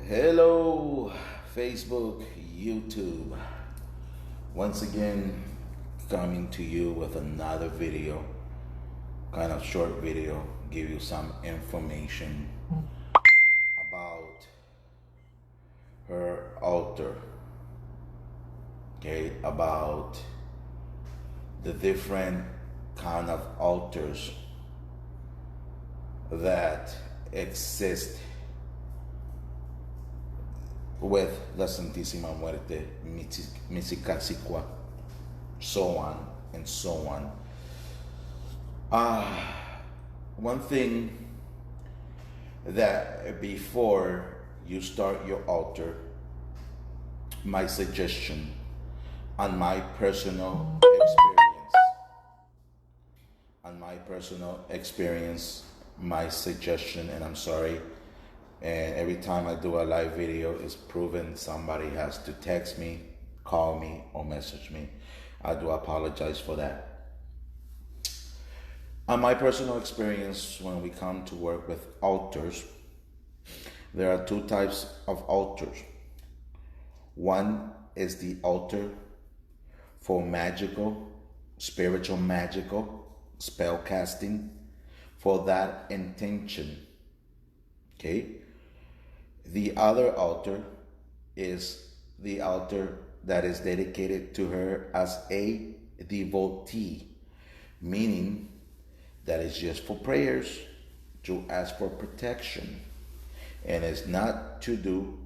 Hello, Facebook, YouTube. Once again, coming to you with another video, kind of short video, give you some information about her altar, okay, about the different kind of altars that exist with la Santísima Muerte, Mizicacicua, so on and so on. One thing that before you start your altar, my suggestion on my personal experience, my suggestion, and I'm sorry, and every time I do a live video, it's proven somebody has to text me, call me, or message me. I do apologize for that. On my personal experience, when we come to work with altars, there are two types of altars. One is the altar for spiritual magical spell casting for that intention. Okay? The other altar is the altar that is dedicated to her as a devotee, meaning that it's just for prayers, to ask for protection, and it's not to do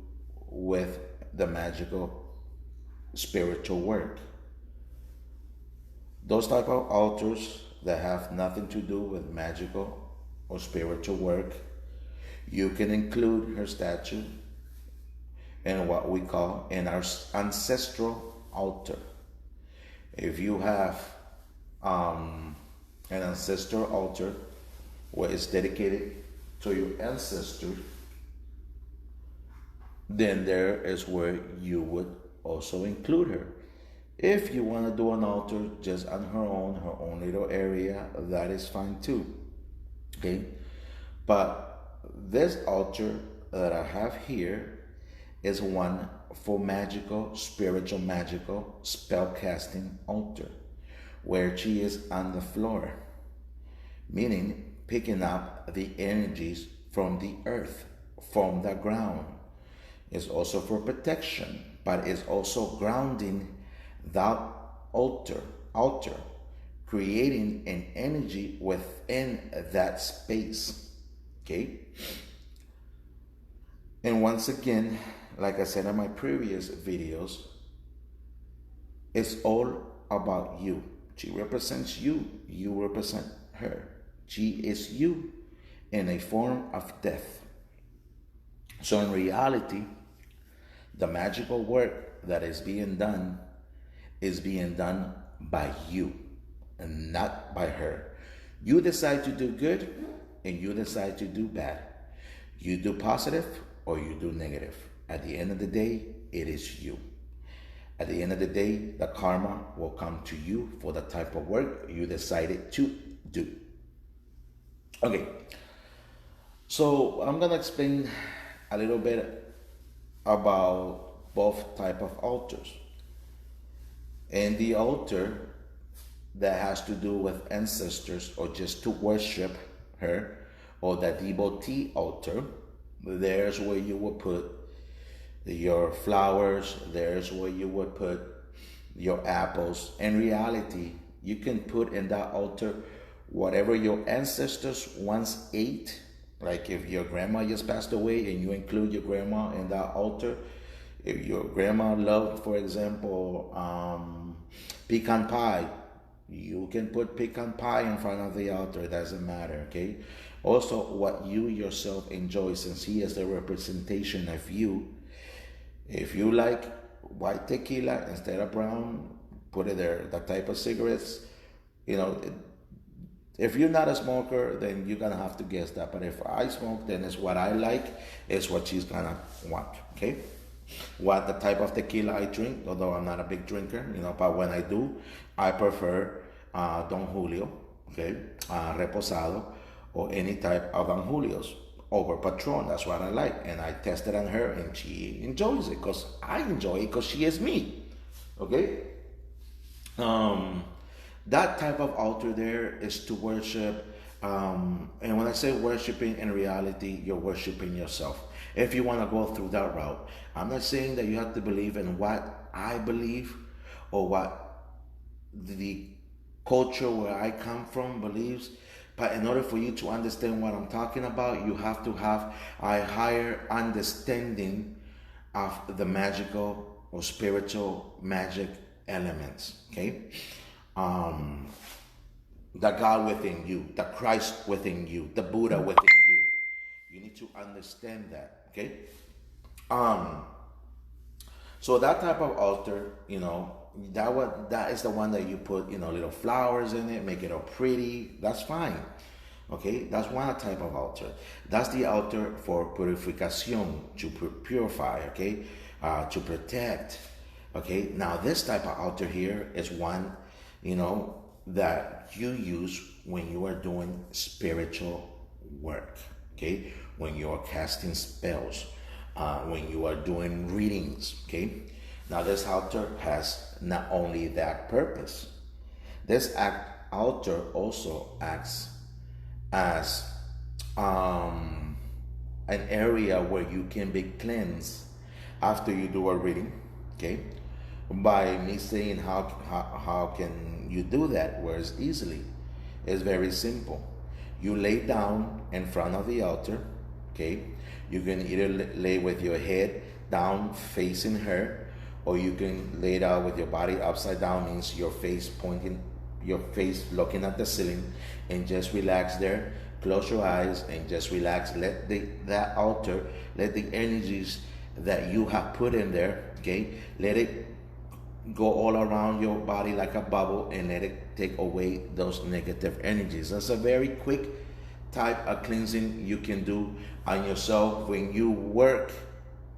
with the magical spiritual work. Those type of altars that have nothing to do with magical or spiritual work, you can include her statue in what we call in our ancestral altar. If you have an ancestral altar where it's dedicated to your ancestors, then there is where you would also include her. If you want to do an altar just on her own little area, that is fine too. Okay? But this altar that I have here is one for spiritual spell casting altar, where she is on the floor, meaning picking up the energies from the earth, from the ground. It's also for protection, but it's also grounding that altar, creating an energy within that space. Okay? And once again, like I said in my previous videos, it's all about you. She represents you. You represent her. She is you in a form of death. So in reality, the magical work that is being done by you and not by her. You decide to do good and you decide to do bad. You do positive or you do negative. At the end of the day, it is you. At the end of the day, the karma will come to you for the type of work you decided to do. Okay, so I'm gonna explain a little bit about both type of altars. And the altar that has to do with ancestors or just to worship her, or the devotee altar, there's where you would put your flowers, there's where you would put your apples. In reality, you can put in that altar whatever your ancestors once ate. Like if your grandma just passed away and you include your grandma in that altar, if your grandma loved, for example, pecan pie, you can put pecan pie in front of the altar. It doesn't matter, okay? Also, what you yourself enjoy, since he is the representation of you. If you like white tequila instead of brown, put it there. The type of cigarettes, if you're not a smoker, then you're gonna have to guess that. But if I smoke, then it's what I like, is what she's gonna want, okay? What the type of tequila I drink, although I'm not a big drinker, but when I do, I prefer Don Julio, okay, Reposado, or any type of Don Julios. over Patron. That's what I like. And I tested on her and she enjoys it because I enjoy it because she is me. Okay? Um, that type of altar there is to worship. And when I say worshiping, in reality, you're worshiping yourself. If you want to go through that route, I'm not saying that you have to believe in what I believe or what the culture where I come from believes. But in order for you to understand what I'm talking about, you have to have a higher understanding of the magical or spiritual magic elements. Okay? Um, the God within you, the Christ within you, the Buddha within you. You need to understand that. Okay? Um, so that type of altar, that is the one that you put, little flowers in it, make it all pretty. That's fine. Okay, that's one type of altar. That's the altar for purification, to purify. Okay, to protect. Okay, now this type of altar here is one, that you use when you are doing spiritual work. Okay, when you are casting spells, when you are doing readings. Okay, now this altar has not only that purpose. This altar also acts as an area where you can be cleansed after you do a reading. Okay, by me saying how can you do that, whereas easily, it's very simple. You lay down in front of the altar. Okay, you can either lay with your head down facing her, or you can lay down with your body upside down, means your face pointing, your face looking at the ceiling, and just relax there. Close your eyes and just relax. Let that altar, let the energies that you have put in there, okay, let it go all around your body like a bubble, and let it take away those negative energies. That's a very quick type of cleansing you can do on yourself when you work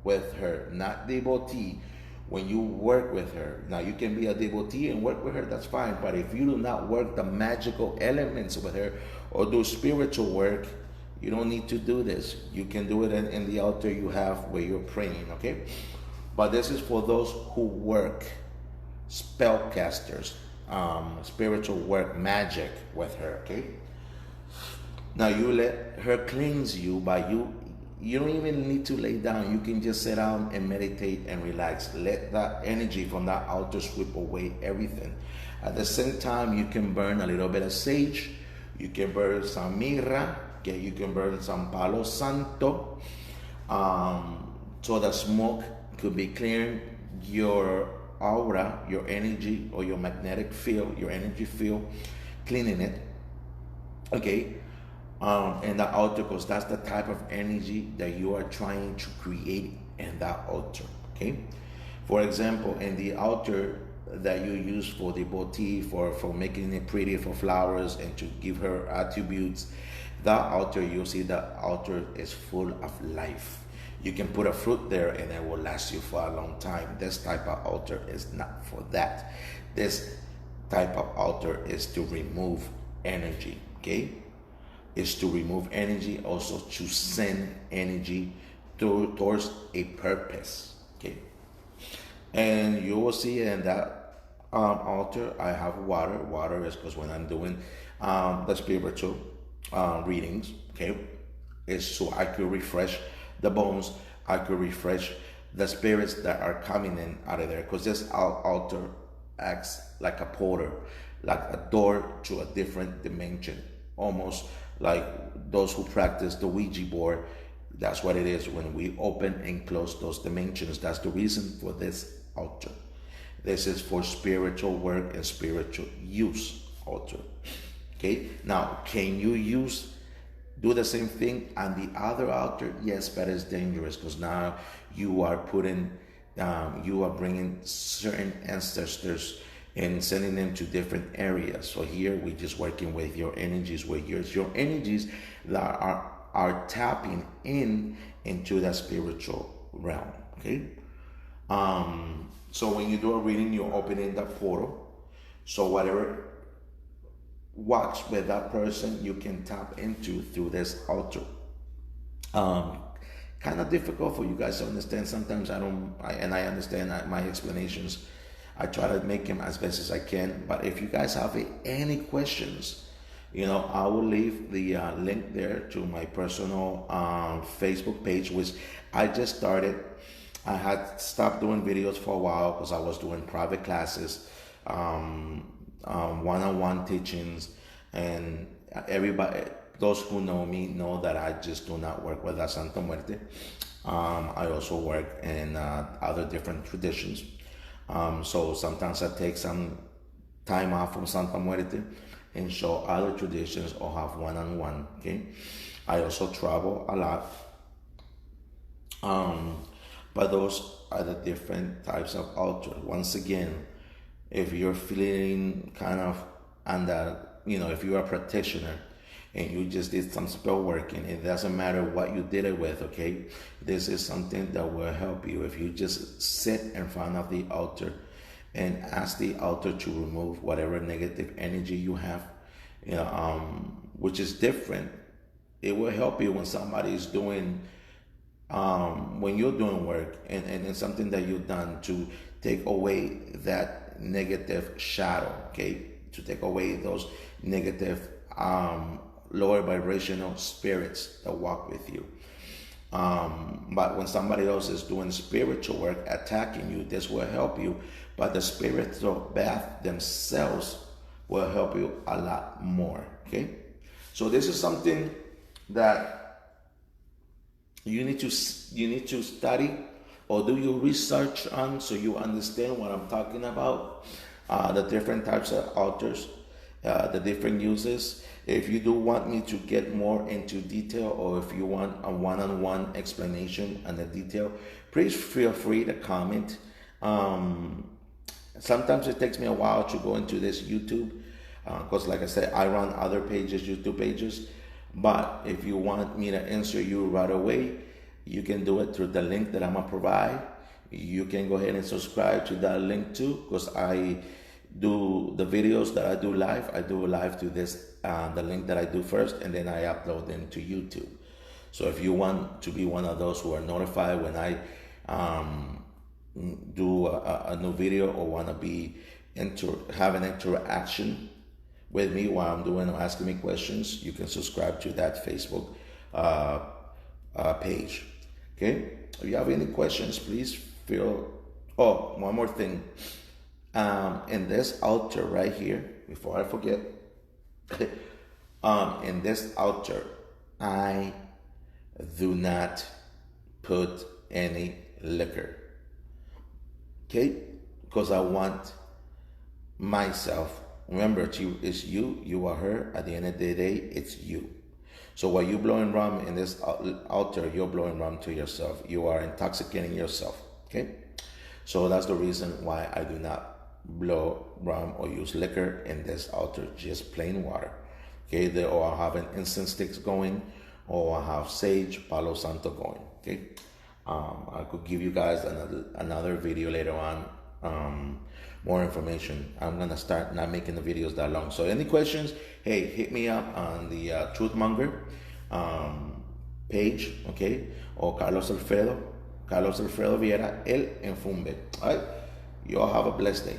with her, not devotee. When you work with her, now you can be a devotee and work with her, that's fine. But if you do not work the magical elements with her or do spiritual work, you don't need to do this. You can do it in the altar you have where you're praying. Okay, but this is for those who work, spellcasters, spiritual work, magic with her. Okay, now you let her cleanse you by you don't even need to lay down. You can just sit down and meditate and relax. Let that energy from that altar sweep away everything. At the same time, you can burn a little bit of sage. You can burn some mirra. Okay, you can burn some palo santo. So the smoke could be clearing your aura, your energy, or your magnetic field, your energy field, cleaning it. Okay. And the altar, because that's the type of energy that you are trying to create in that altar. Okay, for example, in the altar that you use for devotee, for making it pretty, for flowers and to give her attributes, that altar, you see the altar is full of life. You can put a fruit there and it will last you for a long time. This type of altar is not for that. This type of altar is to remove energy. Okay, is to remove energy, also to send energy towards a purpose. Okay, and you will see in that altar I have water. Water is because when I'm doing the spiritual readings, okay, is so I could refresh the bones, I could refresh the spirits that are coming in out of there, because this altar acts like a portal, like a door to a different dimension, almost like those who practice the Ouija board. That's what it is when we open and close those dimensions. That's the reason for this altar. This is for spiritual work and spiritual use altar. Okay, now can you do the same thing on the other altar? Yes, but it's dangerous, because now you are bringing certain ancestors and sending them to different areas. So here we're just working with your energies, where your energies that are tapping into that spiritual realm. Okay, so when you do a reading, you're opening the portal. So whatever watch with that person, you can tap into through this altar. Um, kind of difficult for you guys to understand. Sometimes I understand my explanations. I try to make them as best as I can. But if you guys have any questions, I will leave the link there to my personal Facebook page, which I just started. I had stopped doing videos for a while because I was doing private classes, one-on-one teachings, and everybody, those who know me know that I just do not work with La Santa Muerte. I also work in other different traditions. So sometimes I take some time off from Santa Muerte and show other traditions or have one-on-one. Okay, I also travel a lot. But those are the different types of altar. Once again, if you're feeling kind of under, if you're a practitioner and you just did some spell work, and it doesn't matter what you did it with, okay? This is something that will help you if you just sit in front of the altar and ask the altar to remove whatever negative energy you have, which is different. It will help you when somebody is doing when you're doing work and something that you've done to take away that negative shadow, okay? To take away those negative lower vibrational spirits that walk with you. But when somebody else is doing spiritual work, attacking you, this will help you. But the spiritual bath themselves will help you a lot more, okay? So this is something that you need to study or do your research on, so you understand what I'm talking about, the different types of altars, the different uses. If you do want me to get more into detail, or if you want a one-on-one explanation and the detail, please feel free to comment. Sometimes it takes me a while to go into this YouTube, because like I said, I run other pages, YouTube pages. But if you want me to answer you right away, you can do it through the link that I'm going to provide. You can go ahead and subscribe to that link too, because I do the videos that I do live to this, the link that I do first, and then I upload them to YouTube. So if you want to be one of those who are notified when I do a new video, or want to be have an interaction with me while I'm doing or asking me questions, you can subscribe to that Facebook page. Okay? If you have any questions, please feel. Oh, one more thing. In this altar right here, before I forget, in this altar, I do not put any liquor. Okay? Because I want myself. Remember, it's you. You are her. At the end of the day, it's you. So while you're blowing rum in this altar, you're blowing rum to yourself. You are intoxicating yourself. Okay? So that's the reason why I do not blow rum or use liquor in this altar. Just plain water. Okay? Or I have an incense sticks going, or I have sage, Palo Santo going. Okay? I could give you guys another video later on. More information. I'm gonna start not making the videos that long. So any questions, hey, hit me up on the Truthmonger page, okay? Or Carlos Alfredo Viera, El Enfumbe. All right? You all have a blessed day.